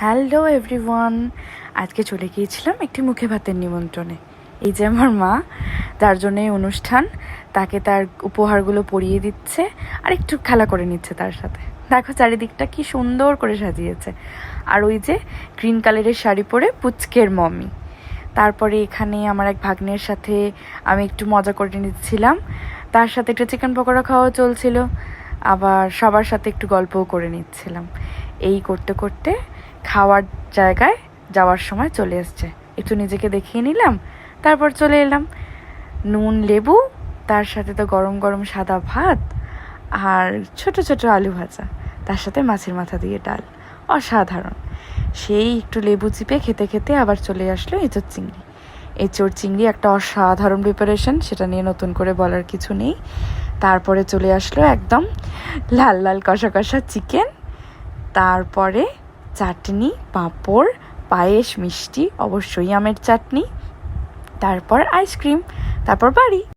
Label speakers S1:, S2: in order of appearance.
S1: Hello everyone, আজকে চলে গিয়েছিলাম একটি মুখে ভাতের নিমন্ত্রণে। এই যে আমার মা, যার জন্য এই অনুষ্ঠান, তাকে তার উপহারগুলো পরিয়ে দিচ্ছে আর একটু খেলা করে নিচ্ছে তার সাথে। দেখো চারিদিকটা কি সুন্দর করে সাজিয়েছে। আর ওই যে গ্রিন কালারের শাড়ি পরে পুচকের মমি। তারপরে এখানে আমার এক ভাগ্নের সাথে আমি একটু মজা করে নিচ্ছিলাম, তার সাথে একটু চিকেন পকোড়া খাওয়া চলছিল, আবার সবার সাথে একটু গল্পও করে নিচ্ছিলাম। এই করতে করতে খাওয়ার জায়গায় যাওয়ার সময় চলে এসছে, একটু নিজেকে দেখিয়ে নিলাম, তারপর চলে এলাম। নুন লেবু, তার সাথে তো গরম গরম সাদা ভাত আর ছোট ছোট আলু ভাজা, তার সাথে মাছের মাথা দিয়ে ডাল, অসাধারণ। সেই একটু লেবু চিপে খেতে খেতে আবার চলে আসলো এঁচোড় চিংড়ি। এঁচোড় চিংড়ি একটা অসাধারণ প্রিপারেশন, সেটা নিয়ে নতুন করে বলার কিছু নেই। তারপরে চলে আসলো একদম লাল লাল কষা কষা চিকেন, তারপরে চাটনি, পাঁপড়, পায়েস, মিষ্টি, অবশ্যই আমের চাটনি, তারপর আইসক্রিম, তারপর বাড়ি।